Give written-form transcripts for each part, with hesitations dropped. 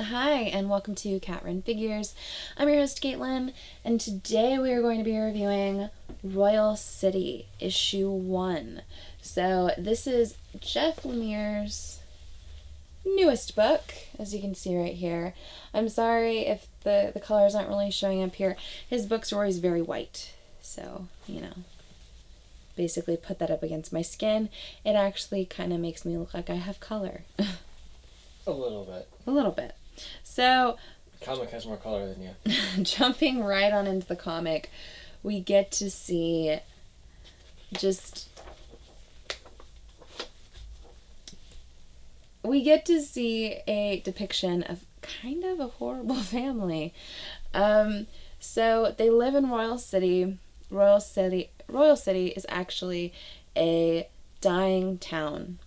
Hi, and welcome to Cat Run Figures. I'm your host, Caitlin, and today we are going to be reviewing Royal City, Issue 1. So, this is Jeff Lemire's newest book, as you can see right here. I'm sorry if the colors aren't really showing up here. His books are always very white, so, basically put that up against my skin. It actually kind of makes me look like I have color. A little bit. A little bit. So, the comic has more color than you. Jumping right on into the comic, we get to see a depiction of kind of a horrible family. So they live in Royal City. Royal City is actually a dying town.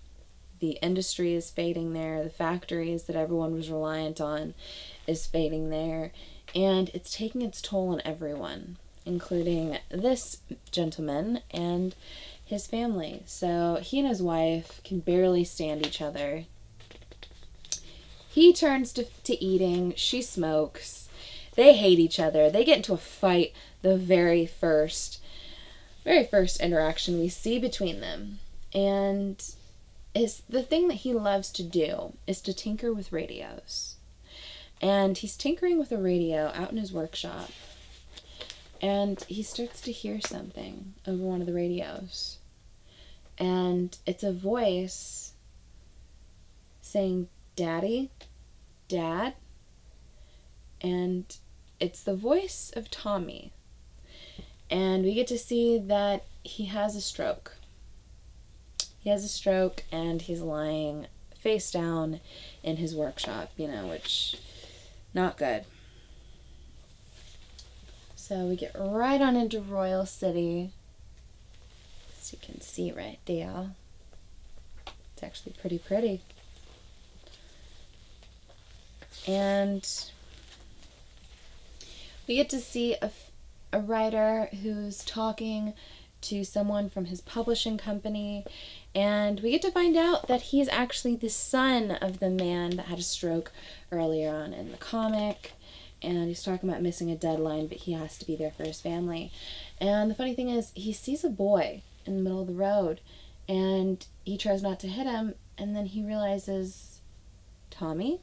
The industry is fading there. The factories that everyone was reliant on is fading there. And it's taking its toll on everyone, including this gentleman and his family. So he and his wife can barely stand each other. He turns to eating. She smokes. They hate each other. They get into a fight the very first interaction we see between them. And the thing that he loves to do is to tinker with radios. And he's tinkering with a radio out in his workshop. And he starts to hear something over one of the radios. And it's a voice saying, "Daddy, Dad." And it's the voice of Tommy. And we get to see that he has a stroke. He has a stroke and he's lying face down in his workshop, which, not good. So we get right on into Royal City. As you can see right there. It's actually pretty pretty. And we get to see a writer who's talking to someone from his publishing company, and we get to find out that he's actually the son of the man that had a stroke earlier on in the comic, and he's talking about missing a deadline, but he has to be there for his family. And the funny thing is, he sees a boy in the middle of the road, and he tries not to hit him, and then he realizes, Tommy?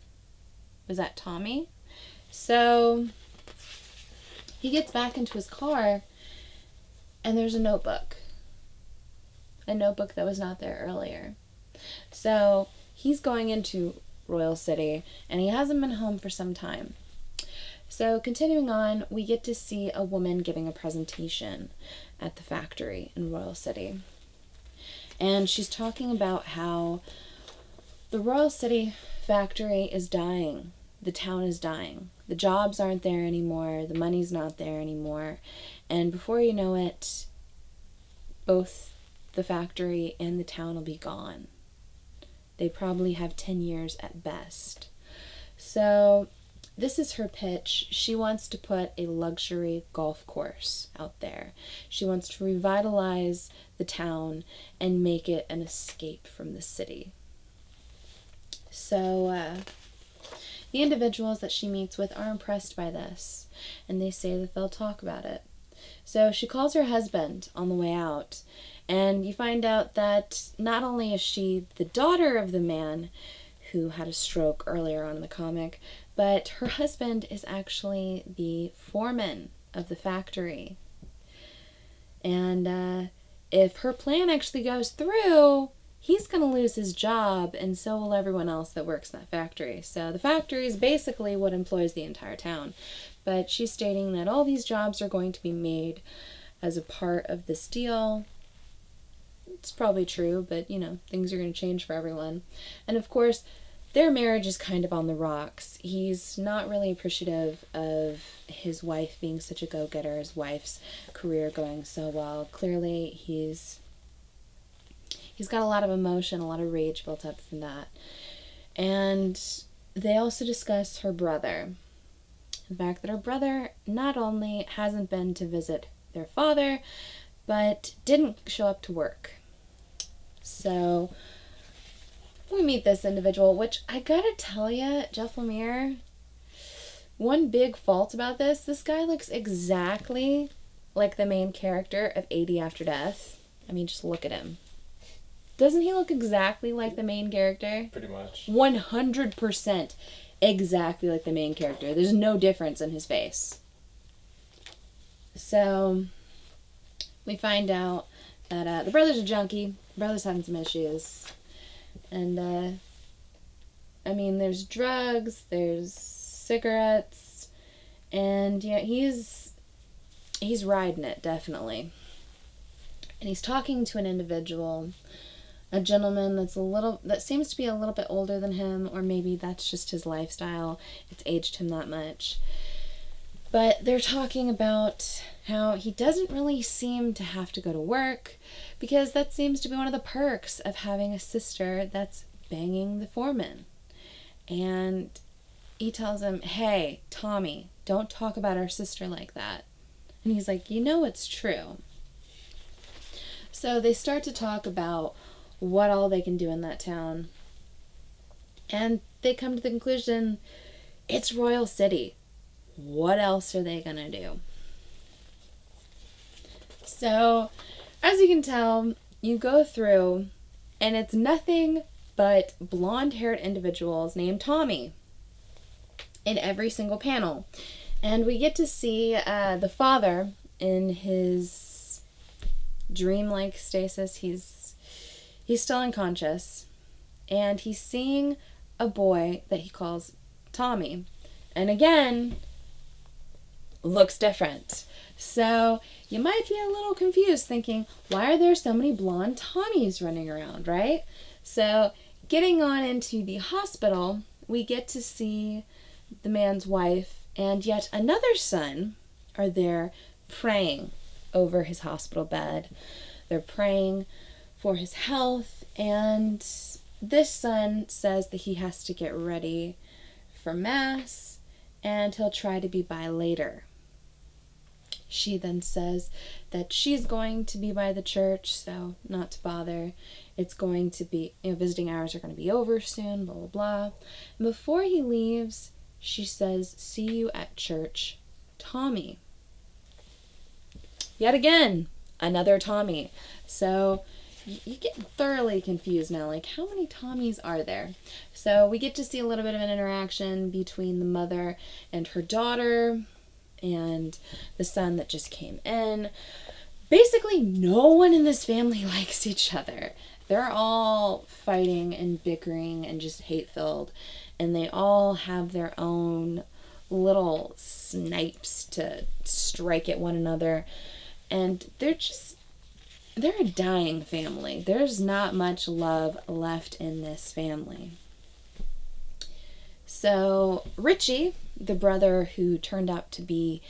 Was that Tommy? So he gets back into his car, and there's a notebook that was not there earlier. So he's going into Royal City, and he hasn't been home for some time. So continuing on, we get to see a woman giving a presentation at the factory in Royal City. And she's talking about how the Royal City factory is dying. The town is dying. The jobs aren't there anymore. The money's not there anymore. And before you know it, both the factory and the town will be gone. They probably have 10 years at best. So this is her pitch. She wants to put a luxury golf course out there. She wants to revitalize the town and make it an escape from the city. So the individuals that she meets with are impressed by this, and they say that they'll talk about it. So she calls her husband on the way out, and you find out that not only is she the daughter of the man who had a stroke earlier on in the comic, but her husband is actually the foreman of the factory. And if her plan actually goes through, he's going to lose his job, and so will everyone else that works in that factory. So the factory is basically what employs the entire town. But she's stating that all these jobs are going to be made as a part of this deal. It's probably true, but, things are going to change for everyone. And, of course, their marriage is kind of on the rocks. He's not really appreciative of his wife being such a go-getter, his wife's career going so well. Clearly, he's got a lot of emotion, a lot of rage built up from that. And they also discuss her brother. The fact that her brother not only hasn't been to visit their father, but didn't show up to work. So we meet this individual, which I gotta tell you, Jeff Lemire, one big fault about this guy looks exactly like the main character of 80 After Death. I mean, just look at him. Doesn't he look exactly like the main character? Pretty much. 100% exactly like the main character. There's no difference in his face. So, we find out that the brother's a junkie. The brother's having some issues. And, I mean, there's drugs, there's cigarettes, and, yeah, he's riding it, definitely. And he's talking to an individual, a gentleman that seems to be a little bit older than him, or maybe that's just his lifestyle. It's aged him that much. But they're talking about how he doesn't really seem to have to go to work, because that seems to be one of the perks of having a sister that's banging the foreman. And he tells him, hey, Tommy, don't talk about our sister like that. And he's like, it's true. So they start to talk about what all they can do in that town. And they come to the conclusion, it's Royal City. What else are they going to do? So, as you can tell, you go through, and it's nothing but blonde-haired individuals named Tommy in every single panel. And we get to see the father in his dreamlike stasis. He's still unconscious, and he's seeing a boy that he calls Tommy. And again, looks different. So you might be a little confused thinking, why are there so many blonde Tommies running around, right? So getting on into the hospital, we get to see the man's wife and yet another son are there praying over his hospital bed. They're praying for his health, and this son says that he has to get ready for Mass and he'll try to be by later. She then says that she's going to be by the church, so not to bother. It's going to be, visiting hours are going to be over soon, blah, blah, blah. And before he leaves, she says, see you at church, Tommy. Yet again, another Tommy. So you get thoroughly confused now, like how many Tommies are there? So we get to see a little bit of an interaction between the mother and her daughter and the son that just came in. Basically, no one in this family likes each other. They're all fighting and bickering and just hate-filled, and they all have their own little snipes to strike at one another, and they're a dying family. There's not much love left in this family. So Richie, the brother who turned out to be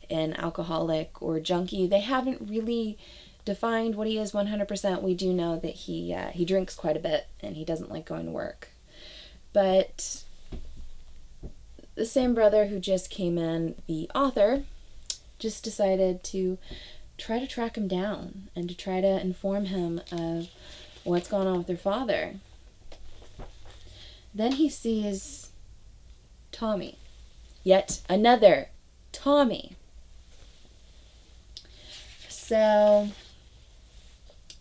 an alcoholic or junkie, they haven't really defined what he is 100%. We do know that he drinks quite a bit and he doesn't like going to work. But the same brother who just came in, the author, just decided to try to track him down and to try to inform him of what's going on with their father. Then he sees Tommy. Yet another Tommy. So,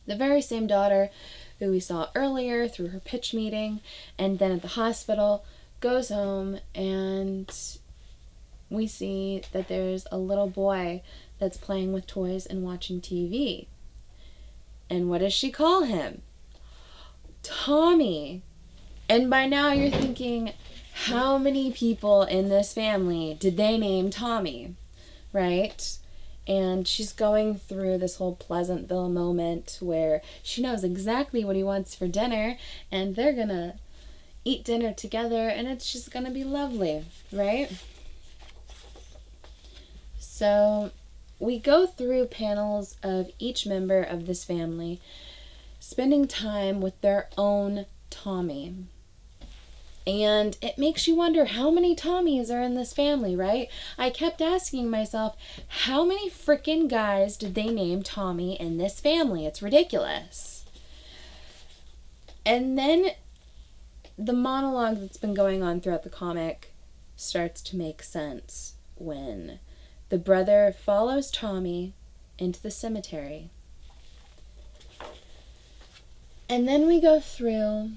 the very same daughter who we saw earlier through her pitch meeting and then at the hospital goes home, and we see that there's a little boy that's playing with toys and watching TV. And what does she call him? Tommy. And by now you're thinking, how many people in this family did they name Tommy? Right? And she's going through this whole Pleasantville moment where she knows exactly what he wants for dinner, and they're gonna eat dinner together, and it's just gonna be lovely, right? So we go through panels of each member of this family spending time with their own Tommy. And it makes you wonder how many Tommies are in this family, right? I kept asking myself, how many freaking guys did they name Tommy in this family? It's ridiculous. And then the monologue that's been going on throughout the comic starts to make sense when the brother follows Tommy into the cemetery. And then we go through,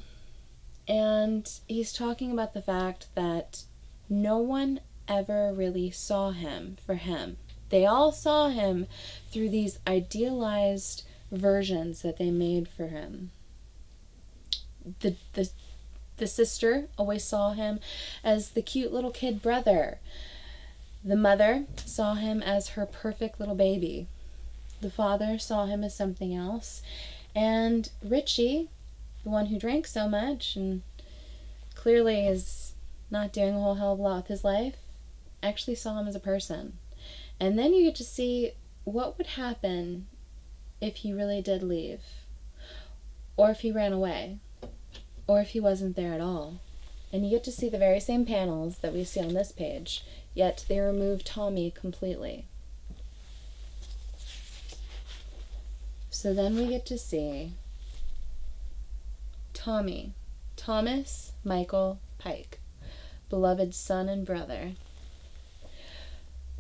and he's talking about the fact that no one ever really saw him for him. They all saw him through these idealized versions that they made for him. The sister always saw him as the cute little kid brother. The mother saw him as her perfect little baby. The father saw him as something else. And Richie, the one who drank so much and clearly is not doing a whole hell of a lot with his life, actually saw him as a person. And then you get to see what would happen if he really did leave, or if he ran away, or if he wasn't there at all. And you get to see the very same panels that we see on this page, yet they remove Tommy completely. So then we get to see Tommy, Thomas Michael Pike, beloved son and brother.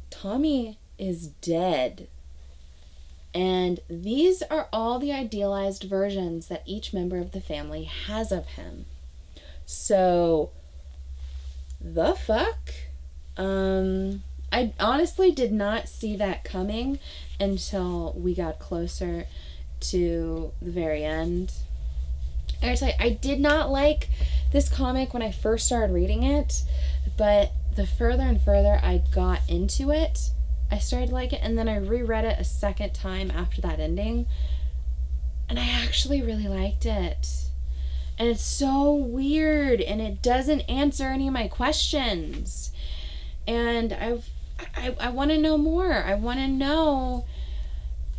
Tommy is dead. And these are all the idealized versions that each member of the family has of him. So, the fuck? I honestly did not see that coming until we got closer to the very end. I gotta tell you, I did not like this comic when I first started reading it, but the further and further I got into it, I started to like it, and then I reread it a second time after that ending, and I actually really liked it. And it's so weird, and it doesn't answer any of my questions. And I want to know more. I want to know,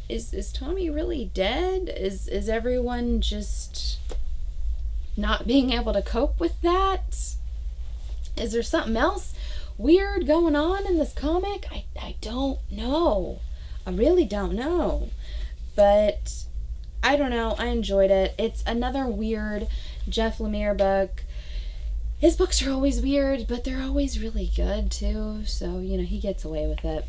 is Tommy really dead? Is everyone just not being able to cope with that? Is there something else weird going on in this comic? I don't know. I really don't know. But I don't know. I enjoyed it. It's another weird Jeff Lemire book. His books are always weird, but they're always really good too. So, he gets away with it.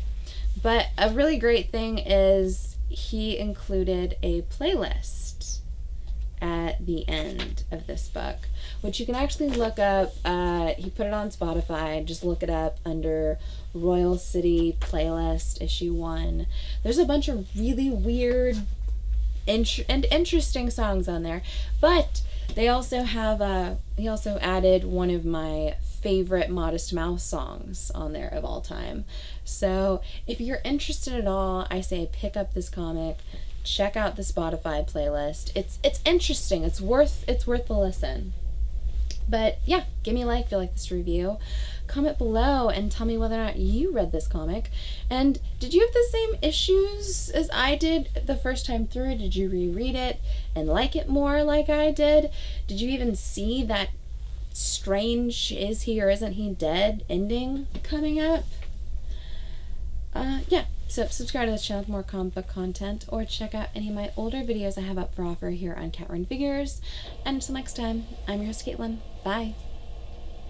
But a really great thing is he included a playlist at the end of this book, which you can actually look up. He put it on Spotify. Just look it up under Royal City Playlist Issue 1. There's a bunch of really weird and interesting songs on there, but they also have he also added one of my favorite Modest Mouse songs on there of all time. So if you're interested at all, I say pick up this comic, check out the Spotify playlist. It's interesting. It's worth the listen. But yeah, give me a like if you like this review. Comment below and tell me whether or not you read this comic. And did you have the same issues as I did the first time through? Did you reread it and like it more like I did? Did you even see that strange is he or isn't he dead ending coming up? Yeah, so subscribe to this channel for more comic book content, or check out any of my older videos I have up for offer here on Cat Run Figures. And until next time, I'm your host Caitlin. Bye.